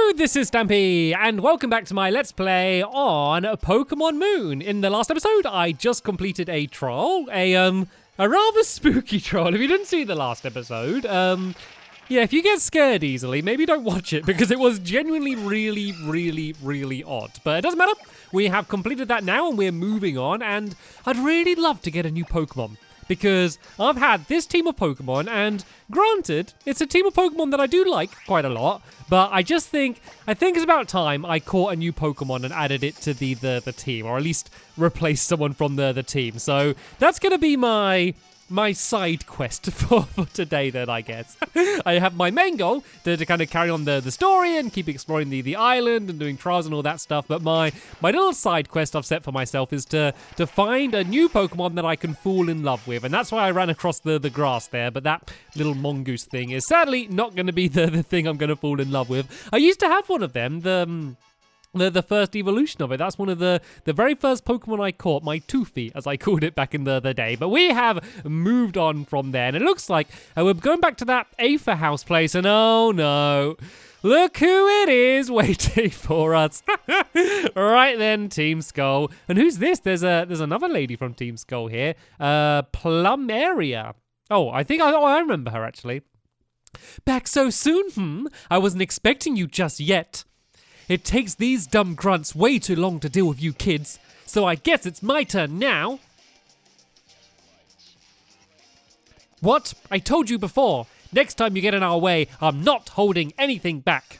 Hello, this is Stampy, and welcome back to my Let's Play on Pokemon Moon. In the last episode, I just completed a trial, a rather spooky trial. If you didn't see the last episode, yeah, if you get scared easily, maybe don't watch it, because it was genuinely really odd. But it doesn't matter, we have completed that now, and we're moving on, and I'd really love to get a new Pokemon. Because I've had this team of Pokemon, and granted, it's a team of Pokemon that I do like quite a lot, but I think it's about time I caught a new Pokemon and added it to the team, or at least replaced someone from the team. So that's going to be my side quest for today then, I guess. I have my main goal to kind of carry on the story and keep exploring the island and doing trials and all that stuff, but my little side quest I've set for myself is to find a new Pokemon that I can fall in love with, and that's why I ran across the grass there, but that little mongoose thing is sadly not going to be the thing I'm going to fall in love with. I used to have one of them, the first evolution of it. That's one of the very first Pokemon I caught, my Toothy, as I called it back in the day. But we have moved on from there, and it looks like we're going back to that Aether House place, and oh no, look who it is waiting for us. Right then, Team Skull. And who's this? There's another lady from Team Skull here, Plumeria. Oh, I think I remember her, actually. Back so soon, I wasn't expecting you just yet. It takes these dumb grunts way too long to deal with you kids, so I guess it's my turn now. What? I told you before. Next time you get in our way, I'm not holding anything back.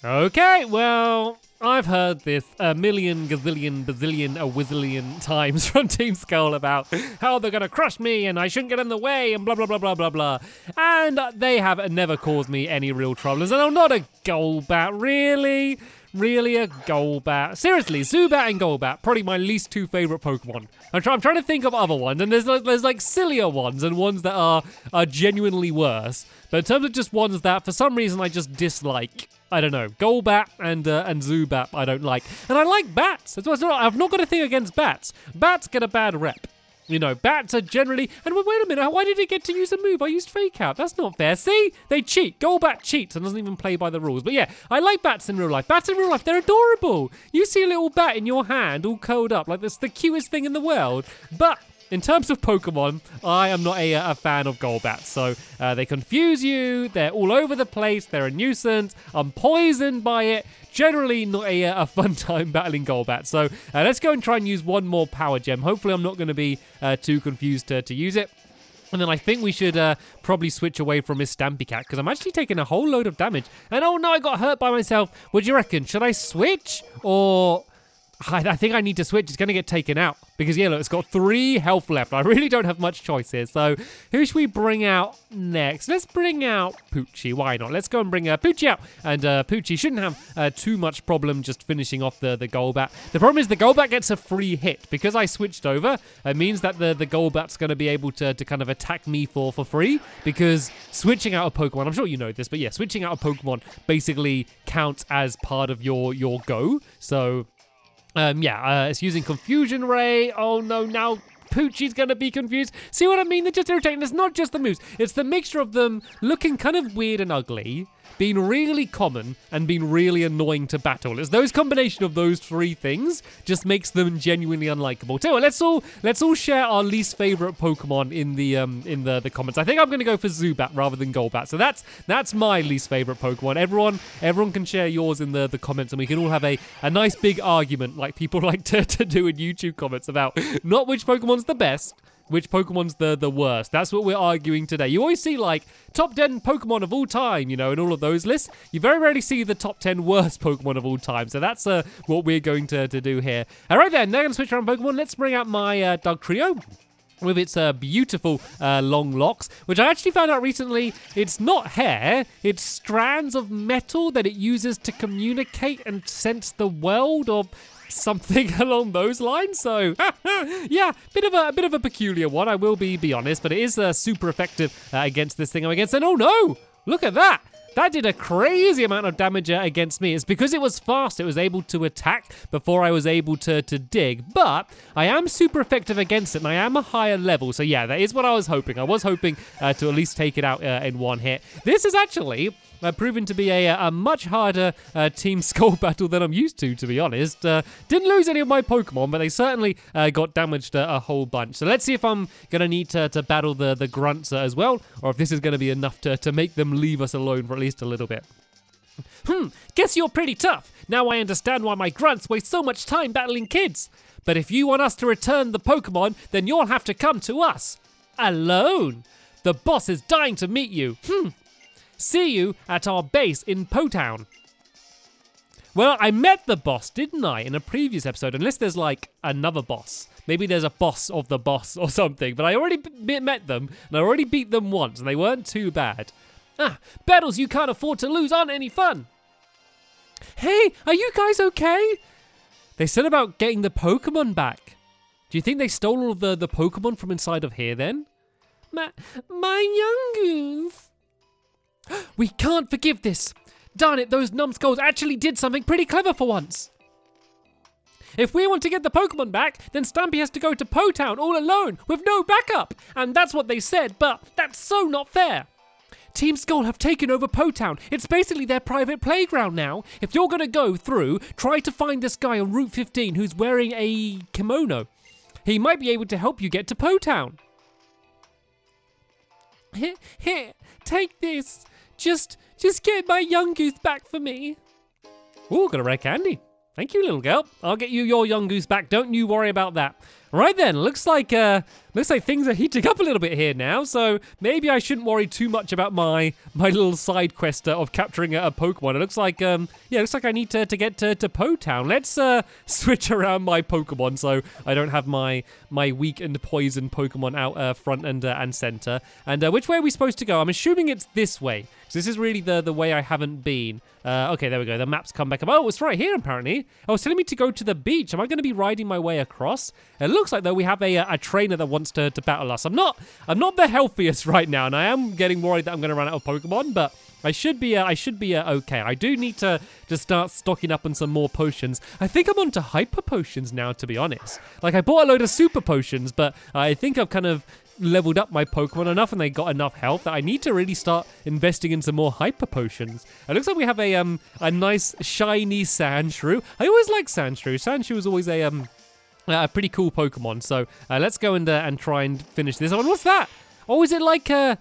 Okay, well, I've heard this a million, gazillion, bazillion, a whizzillion times from Team Skull about how they're going to crush me and I shouldn't get in the way and blah, blah, blah, blah, blah, blah. And they have never caused me any real troubles. And I'm not a Golbat, really? Really a Golbat? Seriously, Zubat and Golbat, probably my least two favorite Pokemon. I'm trying to think of other ones, and there's like sillier ones and ones that are genuinely worse. But in terms of just ones that for some reason I just dislike, I don't know, Golbat and Zubat I don't like. And I like bats. I've not got a thing against bats. Bats get a bad rep. You know, bats are generally... And wait a minute, why did he get to use a move? I used Fake Out. That's not fair. See? They cheat. Golbat cheats and doesn't even play by the rules. But yeah, I like bats in real life. Bats in real life, they're adorable. You see a little bat in your hand all curled up like that's the cutest thing in the world. But in terms of Pokemon, I am not a fan of Golbats. So they confuse you. They're all over the place. They're a nuisance. I'm poisoned by it. Generally not a fun time battling Golbat. So let's go and try and use one more Power Gem. Hopefully I'm not going to be too confused to use it. And then I think we should probably switch away from his Stampy Cat, because I'm actually taking a whole load of damage. And oh no, I got hurt by myself. What do you reckon? Should I switch? Or... I think I need to switch. It's going to get taken out. Because, yeah, look, it's got 3 health left. I really don't have much choice here. So, who should we bring out next? Let's bring out Poochie. Why not? Let's go and bring Poochie out. And Poochie shouldn't have too much problem just finishing off the Golbat. The problem is the Golbat gets a free hit. Because I switched over, it means that the Golbat's going to be able to kind of attack me for free. Because switching out a Pokemon, I'm sure you know this, but yeah, switching out a Pokemon basically counts as part of your go. So... it's using Confusion Ray. Oh no, now Poochie's gonna be confused. See what I mean? They're just irritating. It's not just the moves. It's the mixture of them looking kind of weird and ugly, being really common, and being really annoying to battle. It's those combination of those 3 things just makes them genuinely unlikable. Tell you what, let's all share our least favorite Pokemon in the comments. I think I'm gonna go for Zubat rather than Golbat. So that's my least favorite Pokemon. Everyone can share yours in the comments, and we can all have a nice big argument like people like to do in YouTube comments about not which Pokemon's the best, which Pokemon's the worst. That's what we're arguing today. You always see, like, top 10 Pokemon of all time, you know, in all of those lists. You very rarely see the top 10 worst Pokemon of all time. So that's what we're going to do here. All right, then. Now I'm going to switch around Pokemon. Let's bring out my Dugtrio with its beautiful long locks, which I actually found out recently, it's not hair, it's strands of metal that it uses to communicate and sense the world, or something along those lines. So yeah, bit of a peculiar one, I will be honest, but it is super effective against this thing I'm against. And oh no, look at that. That did a crazy amount of damage against me. It's because it was fast. It was able to attack before I was able to dig. But I am super effective against it, and I am a higher level. So yeah, that is what I was hoping. I was hoping to at least take it out in one hit. This is actually Proven to be a much harder Team Skull battle than I'm used to be honest. Didn't lose any of my Pokemon, but they certainly got damaged a whole bunch. So let's see if I'm going to need to battle the grunts as well, or if this is going to be enough to make them leave us alone for at least a little bit. Guess you're pretty tough. Now I understand why my grunts waste so much time battling kids. But if you want us to return the Pokemon, then you'll have to come to us. Alone. The boss is dying to meet you. See you at our base in Po-Town. Well, I met the boss, didn't I, in a previous episode? Unless there's like another boss. Maybe there's a boss of the boss or something. But I already met them, and I already beat them once, and they weren't too bad. Battles you can't afford to lose aren't any fun. Hey, are you guys okay? They said about getting the Pokemon back. Do you think they stole all of the Pokemon from inside of here then? My youngoos. We can't forgive this. Darn it, those numbskulls actually did something pretty clever for once. If we want to get the Pokemon back, then Stampy has to go to Po-Town all alone with no backup. And that's what they said, but that's so not fair. Team Skull have taken over Po-Town. It's basically their private playground now. If you're going to go through, try to find this guy on Route 15 who's wearing a kimono. He might be able to help you get to Po-Town. Here, take this. Just get my young goose back for me. Ooh, got a rare candy. Thank you, little girl. I'll get you your young goose back. Don't you worry about that. Right then, looks like things are heating up a little bit here now, so maybe I shouldn't worry too much about my little side quest of capturing a Pokemon. It looks like I need to get to Po-Town. Let's switch around my Pokemon so I don't have my weak and poison Pokemon out front and center. And which way are we supposed to go? I'm assuming it's this way. So this is really the way I haven't been. Okay, there we go. The map's come back up. Oh, it's right here, apparently. Oh, it's telling me to go to the beach. Am I going to be riding my way across? It looks like, though, we have a trainer that wants to battle us. I'm not the healthiest right now, and I am getting worried that I'm going to run out of Pokemon, but I should be okay. I do need to start stocking up on some more potions. I think I'm onto hyper potions now, to be honest. Like, I bought a load of super potions, but I think I've kind of leveled up my Pokemon enough and they got enough health that I need to really start investing in some more hyper potions. It looks like we have a nice shiny Sandshrew. I always like Sandshrew. Sandshrew is always a pretty cool Pokemon. So let's go and try and finish this one. What's that? Oh, is it like a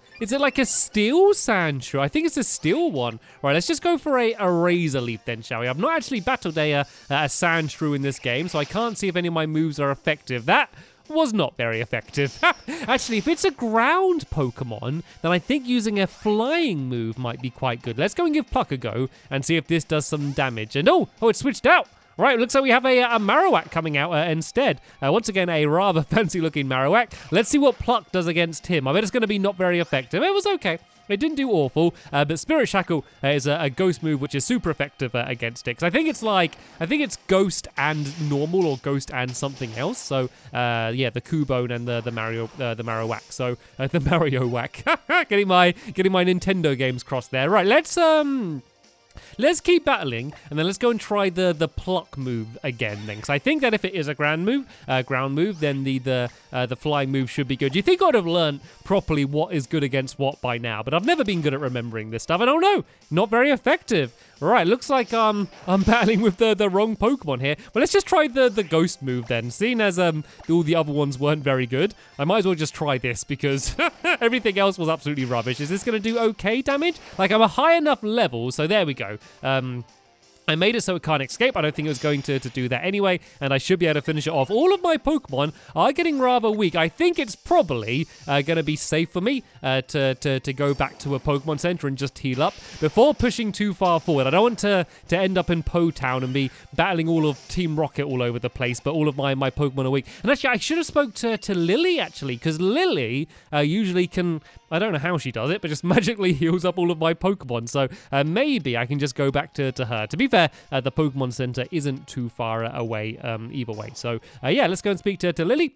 steel Sandshrew? I think it's a steel one. Right, let's just go for a Razor Leaf then, shall we? I've not actually battled a Sandshrew in this game, so I can't see if any of my moves are effective. That was not very effective. Actually, if it's a ground Pokemon, then I think using a flying move might be quite good. Let's go and give Pluck a go and see if this does some damage. And oh, it switched out. Right, looks like we have a Marowak coming out instead. Once again, a rather fancy-looking Marowak. Let's see what Pluck does against him. I bet it's going to be not very effective. It was okay. It didn't do awful, but Spirit Shackle is a ghost move which is super effective against it. 'Cause I think it's ghost and normal or ghost and something else. So yeah, the Cubone and the Marowak. So the Marowak. getting my Nintendo games crossed there. Right, let's keep battling, and then let's go and try the Pluck move again then. Because I think that if it is a ground move, then the flying move should be good. You think I'd have learned properly what is good against what by now, but I've never been good at remembering this stuff. I don't know. Not very effective. Right, looks like I'm battling with the wrong Pokemon here. Well, let's just try the ghost move then. Seeing as all the other ones weren't very good, I might as well just try this because everything else was absolutely rubbish. Is this going to do okay damage? Like, I'm a high enough level, so there we go. I made it so it can't escape. I don't think it was going to do that anyway, and I should be able to finish it off. All of my Pokemon are getting rather weak. I think it's probably going to be safe for me to go back to a Pokemon Center and just heal up before pushing too far forward. I don't want to end up in Po-Town and be battling all of Team Rocket all over the place, but all of my Pokemon are weak. And actually, I should have spoke to Lily, actually, because Lily usually can... I don't know how she does it, but just magically heals up all of my Pokemon. So maybe I can just go back to her. To be fair, the Pokemon Center isn't too far away either way. So yeah, let's go and speak to Lily.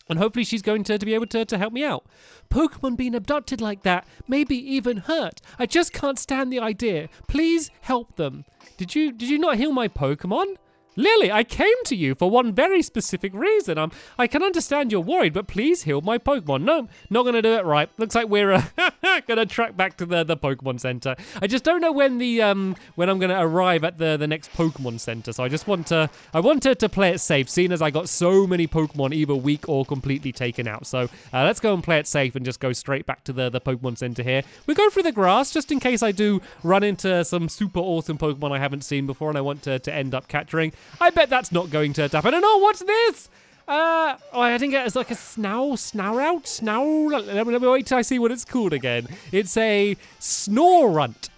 And hopefully she's going to be able to help me out. Pokemon being abducted like that, maybe even hurt. I just can't stand the idea. Please help them. Did you not heal my Pokemon? Lily, I came to you for one very specific reason. I can understand you're worried, but please heal my Pokemon. No, not going to do it right. Looks like we're going to track back to the Pokemon Center. I just don't know when when I'm going to arrive at the next Pokemon Center. So I wanted to play it safe, seeing as I got so many Pokemon either weak or completely taken out. So let's go and play it safe and just go straight back to the Pokemon Center here. We go through the grass just in case I do run into some super awesome Pokemon I haven't seen before and I want to end up capturing. I bet that's not going to happen. And oh, what's this? I think it's like a Snout. Let me wait till I see what it's called again. It's a Snorunt.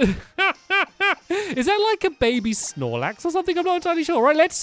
Is that like a baby Snorlax or something? I'm not entirely sure. Right, let's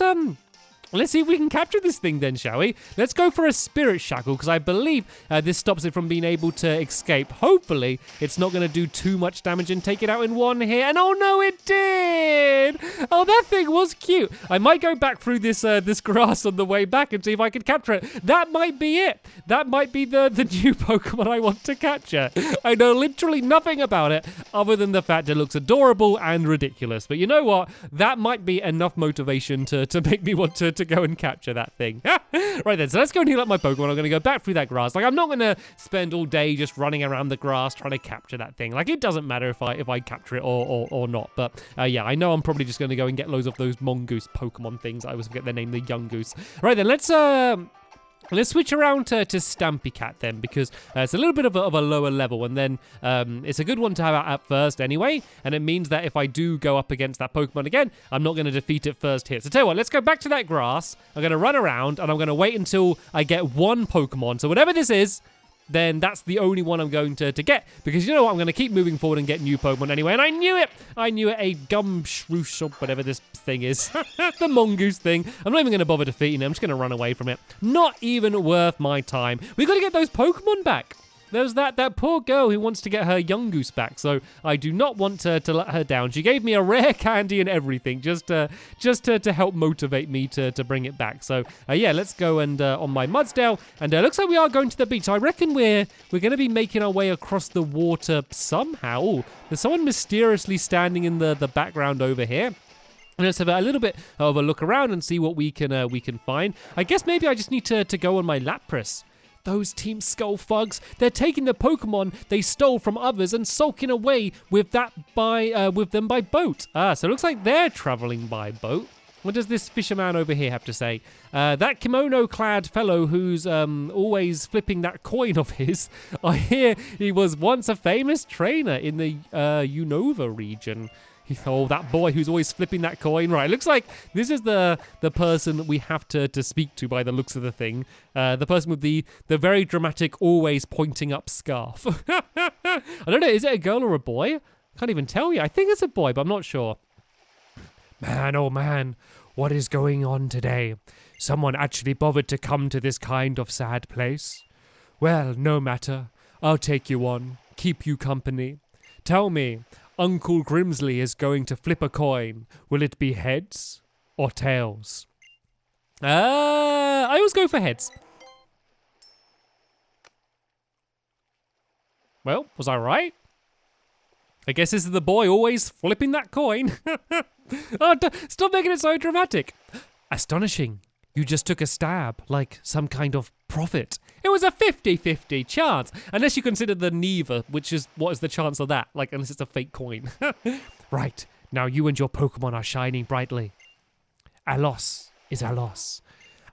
see if we can capture this thing then, shall we? Let's go for a Spirit Shackle, because I believe this stops it from being able to escape. Hopefully, it's not going to do too much damage and take it out in one hit. And oh no, it did! Oh, that thing was cute. I might go back through this grass on the way back and see if I can capture it. That might be it. That might be the new Pokemon I want to capture. I know literally nothing about it other than the fact it looks adorable and ridiculous. But you know what? That might be enough motivation to make me want to go and capture that thing. Right then, so let's go and heal up my Pokemon. I'm going to go back through that grass. Like, I'm not going to spend all day just running around the grass trying to capture that thing. Like, it doesn't matter if I capture it or not. But yeah, I know I'm probably just going to go and get loads of those Mongoose Pokemon things. I always forget their name, the Young Goose. Right then, let's switch around to Stampy Cat then, because it's a little bit of a lower level, and then it's a good one to have at first anyway, and it means that if I do go up against that Pokemon again, I'm not going to defeat it first hit. So tell you what, let's go back to that grass. I'm going to run around, and I'm going to wait until I get one Pokemon. So whatever this is, then that's the only one I'm going to get. Because you know what? I'm going to keep moving forward and get new Pokemon anyway. And I knew it! A Gumshroosh or whatever this thing is. The Mongoose thing. I'm not even going to bother defeating it. I'm just going to run away from it. Not even worth my time. We've got to get those Pokemon back. There's that poor girl who wants to get her Young Goose back, so I do not want to let her down. She gave me a rare candy and everything just to help motivate me to bring it back. So yeah, let's go and on my Mudsdale, and looks like we are going to the beach. So I reckon we're going to be making our way across the water somehow. Ooh, there's someone mysteriously standing in the background over here. Let's have a little bit of a look around and see what we can find. I guess maybe I just need to go on my Lapras. Those Team Skull thugs, they're taking the Pokemon they stole from others and sulking away with them by boat. So it looks like they're traveling by boat. What does this fisherman over here have to say? That kimono-clad fellow who's always flipping that coin of his, I hear he was once a famous trainer in the Unova region. Oh, that boy who's always flipping that coin. Right, looks like this is the person we have to speak to by the looks of the thing. The person with the very dramatic, always pointing up scarf. I don't know, is it a girl or a boy? I can't even tell you. I think it's a boy, but I'm not sure. Man, oh man, what is going on today? Someone actually bothered to come to this kind of sad place? Well, no matter. I'll take you on, keep you company. Tell me, Uncle Grimsley is going to flip a coin. Will it be heads or tails? I always go for heads. Well, was I right? I guess this is the boy always flipping that coin. Oh, stop making it so dramatic. Astonishing. You just took a stab, like some kind of prophet. It was a 50-50 chance. Unless you consider the neither, which is, what is the chance of that? Like, unless it's a fake coin. Right, now you and your Pokemon are shining brightly. A loss is a loss.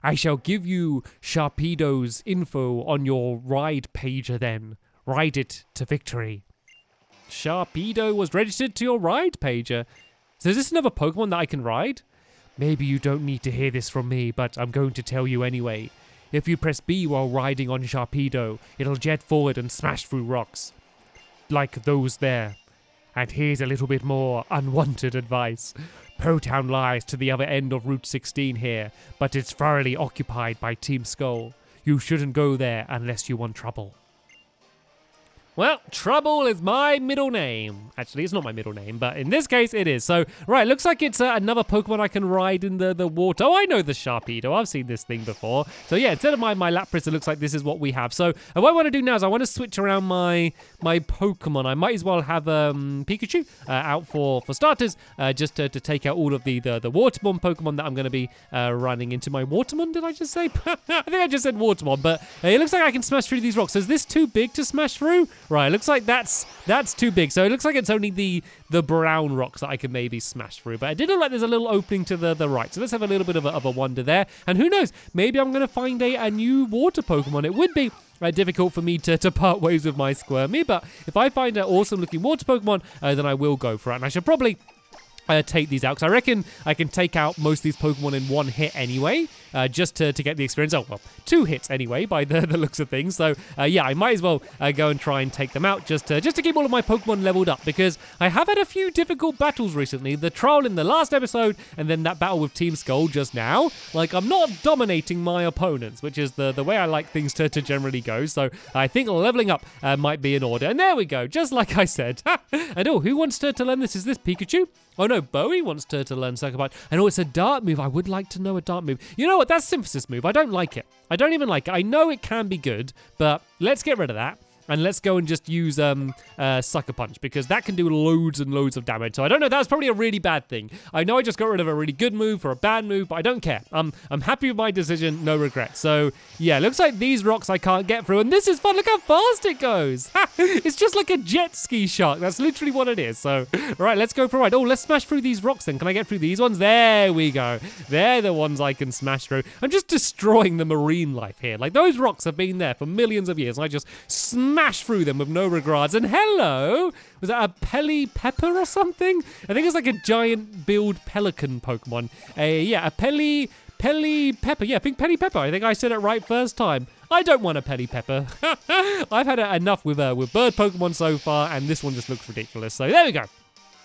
I shall give you Sharkpedo's info on your ride pager then. Ride it to victory. Sharkpedo was registered to your ride pager. So is this another Pokemon that I can ride? Maybe you don't need to hear this from me, but I'm going to tell you anyway. If you press B while riding on Sharkpedo, it'll jet forward and smash through rocks. Like those there. And here's a little bit more unwanted advice. Potown lies to the other end of Route 16 here, but it's thoroughly occupied by Team Skull. You shouldn't go there unless you want trouble. Well, Trouble is my middle name. Actually, it's not my middle name, but in this case, it is. So, right, looks like it's another Pokemon I can ride in the water. Oh, I know the Sharkpedo. I've seen this thing before. So, yeah, instead of my Lapras, it looks like this is what we have. So, what I want to do now is I want to switch around my Pokemon. I might as well have Pikachu out for starters, just to take out all of the Watermon Pokemon that I'm going to be running into. My Watermon, did I just say? I think I just said Watermon, but it looks like I can smash through these rocks. So is this too big to smash through? Right, it looks like that's too big. So it looks like it's only the brown rocks that I can maybe smash through. But it did look like there's a little opening to the right. So let's have a little bit of a wonder there. And who knows, maybe I'm going to find a new water Pokemon. It would be difficult for me to part ways with my Squirmy, but if I find an awesome looking water Pokemon, then I will go for it. And I should probably take these out, because I reckon I can take out most of these Pokemon in one hit anyway, just to get the experience. Oh, well, 2 hits anyway, by the looks of things. So, yeah, I might as well go and try and take them out, just to keep all of my Pokemon leveled up, because I have had a few difficult battles recently. The trial in the last episode, and then that battle with Team Skull just now. Like, I'm not dominating my opponents, which is the way I like things to generally go. So, I think leveling up might be in order. And there we go, just like I said. And oh, who wants to learn this? Is this Pikachu? Oh no, Bowie wants to learn Sucker Punch. I know it's a dart move. I would like to know a dart move. You know what? That's Synthesis move. I don't like it. I don't even like it. I know it can be good, but let's get rid of that. And let's go and just use Sucker Punch, because that can do loads and loads of damage. So I don't know, that was probably a really bad thing. I know I just got rid of a really good move for a bad move, but I don't care. I'm happy with my decision, no regrets. So yeah, looks like these rocks I can't get through, and this is fun. Look how fast it goes. It's just like a jet ski shark. That's literally what it is. So right, let's go for a ride. Oh, let's smash through these rocks then. Can I get through these ones? There we go. They're the ones I can smash through. I'm just destroying the marine life here. Like, those rocks have been there for millions of years, and I just smash through them with no regards. And hello, was that a Pelipepper or something? I think it's like a giant billed pelican Pokemon. Yeah, a Pelipepper. Yeah, I think Pelipepper. I think I said it right first time. I don't want a Pelipepper. I've had enough with bird Pokemon so far, and this one just looks ridiculous. So there we go.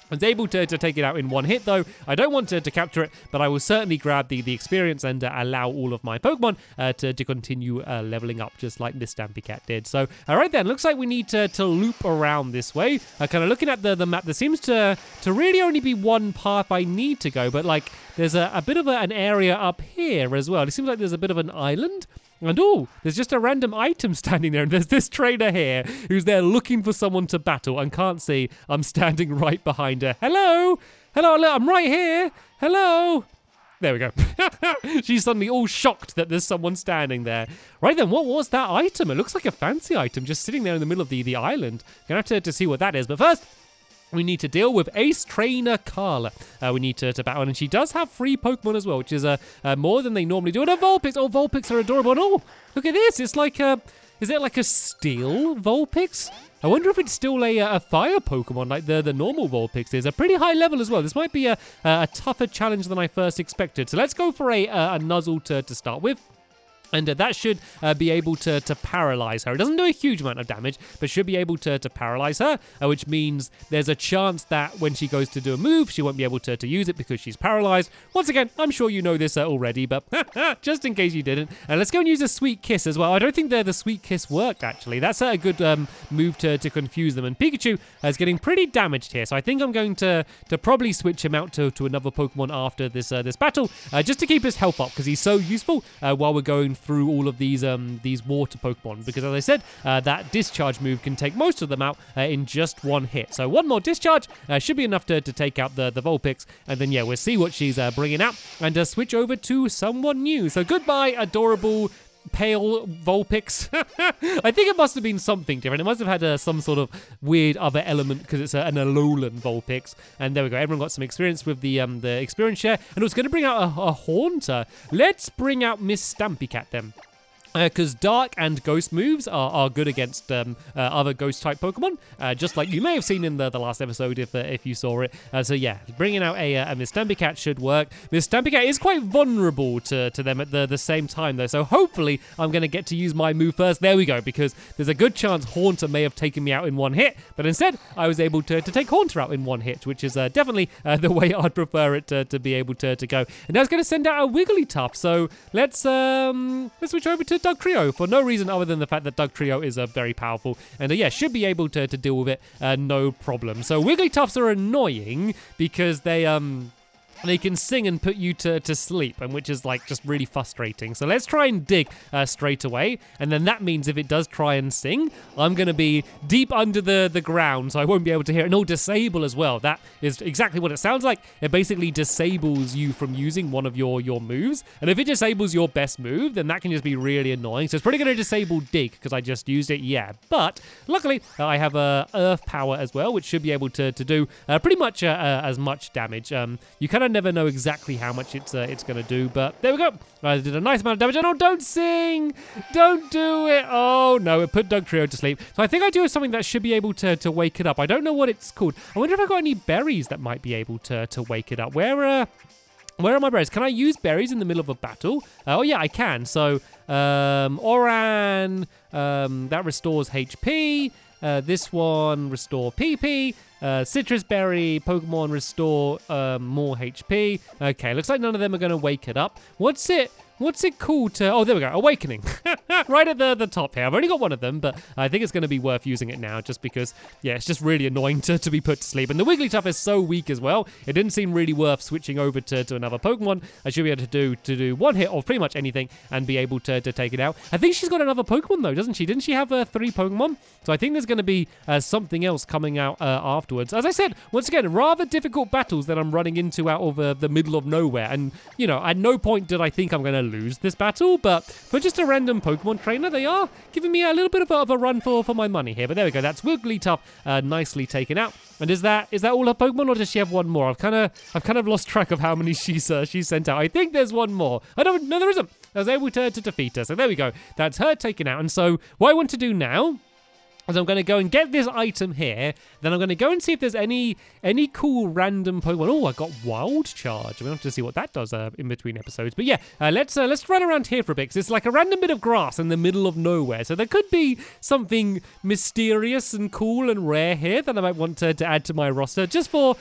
I was able to take it out in one hit, though. I don't want to capture it, but I will certainly grab the experience and allow all of my Pokemon to continue leveling up, just like this Stampy Cat did. So, all right then, looks like we need to loop around this way. Kind of looking at the map, there seems to really only be one path I need to go, but like there's a bit of an area up here as well. It seems like there's a bit of an island. And oh, there's just a random item standing there. And there's this trainer here who's there looking for someone to battle and can't see I'm standing right behind her. Hello? Hello, I'm right here. Hello? There we go. She's suddenly all shocked that there's someone standing there. Right then, what was that item? It looks like a fancy item just sitting there in the middle of the island. Gonna have to see what that is. But first, we need to deal with Ace Trainer Carla. We need to battle, and she does have 3 Pokemon as well, which is more than they normally do. And a Vulpix. Oh, Vulpix are adorable. And oh, look at this. It's like is it like a steel Vulpix? I wonder if it's still a fire Pokemon like the normal Vulpix is. A pretty high level as well. This might be a tougher challenge than I first expected. So let's go for a Nuzzle to start with. And that should be able to paralyze her. It doesn't do a huge amount of damage, but should be able to paralyze her, which means there's a chance that when she goes to do a move, she won't be able to use it because she's paralyzed. Once again, I'm sure you know this already, but just in case you didn't. And let's go and use a Sweet Kiss as well. I don't think the Sweet Kiss worked, actually. That's a good move to confuse them. And Pikachu is getting pretty damaged here, so I think I'm going to probably switch him out to another Pokemon after this battle, just to keep his health up, because he's so useful while we're going through all of these water Pokemon, because as I said, that discharge move can take most of them out in just one hit. So one more discharge should be enough to take out the Vulpix, and then yeah, we'll see what she's bringing out and switch over to someone new. So goodbye, adorable pale Vulpix. I think it must have been something different. It must have had some sort of weird other element, because it's an Alolan Vulpix. And there we go. Everyone got some experience with the experience share. And it was going to bring out a Haunter. Let's bring out Miss Stampy Cat then. Because Dark and Ghost moves are good against other Ghost-type Pokemon, just like you may have seen in the last episode if you saw it. So yeah, bringing out a Miss Stampy Cat should work. Miss Stampy Cat is quite vulnerable to them at the same time, though, so hopefully I'm going to get to use my move first. There we go, because there's a good chance Haunter may have taken me out in one hit, but instead I was able to take Haunter out in one hit, which is definitely the way I'd prefer it to be able to go. And now it's going to send out a Wigglytuff, so let's switch over to Dugtrio for no reason other than the fact that Dugtrio is very powerful. And yeah, should be able to deal with it no problem. So Wigglytuffs are annoying because they can sing and put you to sleep, and which is like just really frustrating. So let's try and dig straight away, and then that means if it does try and sing, I'm gonna be deep under the ground, so I won't be able to hear it. And it'll disable as well. That is exactly what it sounds like. It basically disables you from using one of your moves, and if it disables your best move, then that can just be really annoying. So it's probably gonna disable dig because I just used it, yeah. But luckily I have earth power as well, which should be able to do pretty much as much damage. You kind of never know exactly how much it's going to do, but there we go. I did a nice amount of damage. And oh, don't sing! Don't do it! Oh, no, it put Dugtrio to sleep. So I think I do have something that should be able to wake it up. I don't know what it's called. I wonder if I got any berries that might be able to wake it up. Where are my berries? Can I use berries in the middle of a battle? Oh, yeah, I can. So, Oran, that restores HP. This one, restore PP. Citrus Berry, Pokemon restore more HP. Okay, looks like none of them are going to wake it up. What's it called? Oh, there we go. Awakening. Right at the top here. I've only got one of them, but I think it's going to be worth using it now just because, yeah, it's just really annoying to be put to sleep. And the Wigglytuff is so weak as well. It didn't seem really worth switching over to another Pokemon. I should be able to do one hit of pretty much anything and be able to take it out. I think she's got another Pokemon, though, doesn't she? Didn't she have 3 Pokemon? So I think there's going to be something else coming out afterwards. As I said, once again, rather difficult battles that I'm running into out of the middle of nowhere. And, you know, at no point did I think I'm going to lose this battle, but for just a random Pokemon trainer, they are giving me a little bit of a run for my money here. But there we go. That's Wigglytuff nicely taken out. And is that all her Pokemon, or does she have one more? I've kind of lost track of how many she's sent out. I think there's one more. No, there isn't. I was able to defeat her. So there we go. That's her taken out. And so what I want to do now is I'm going to go and get this item here. Then I'm going to go and see if there's any cool random Pokemon. Oh, I got Wild Charge. I'm going to have to see what that does in between episodes. But yeah, let's run around here for a bit, because it's like a random bit of grass in the middle of nowhere. So there could be something mysterious and cool and rare here that I might want to add to my roster just for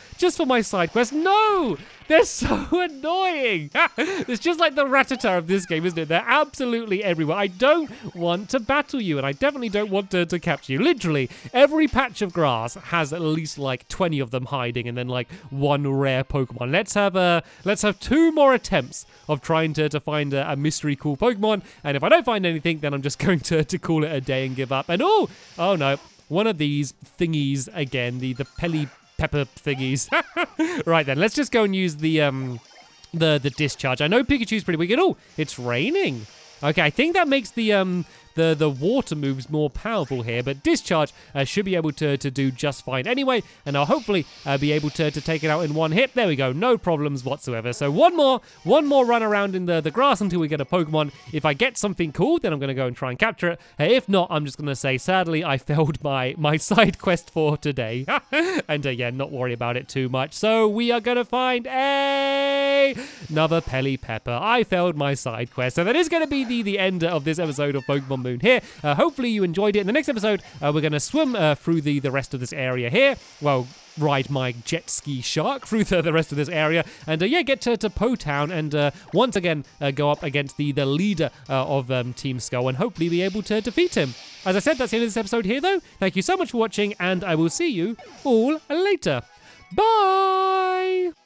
my side quest. No! They're so annoying. It's just like the Rattata of this game, isn't it? They're absolutely everywhere. I don't want to battle you, and I definitely don't want to capture you. Literally, every patch of grass has at least like 20 of them hiding, and then like one rare Pokemon. Let's have 2 more attempts of trying to find a mystery cool Pokemon, and if I don't find anything, then I'm just going to call it a day and give up. And oh no, one of these thingies again, the Pelly Pepper thingies. Right then, let's just go and use the discharge. I know Pikachu's pretty wicked. Oh, it's raining. Okay, I think that makes the water moves more powerful here, but discharge should be able to do just fine anyway, and I'll hopefully be able to take it out in one hit. There we go, no problems whatsoever. So one more run around in the grass until we get a Pokemon. If I get something cool, then I'm going to go and try and capture it. If not, I'm just going to say, sadly, I failed my side quest for today. And yeah, not worry about it too much. So we are going to find another Pelly Pepper. I failed my side quest. So that is going to be the end of this episode of Pokemon Moon here. Hopefully you enjoyed it. In the next episode, we're going to swim through the rest of this area here. Well, ride my jet ski shark through the rest of this area, and yeah, get to Po Town, and once again go up against the leader of Team Skull, and hopefully be able to defeat him. As I said, that's the end of this episode here, though. Thank you so much for watching, and I will see you all later. Bye!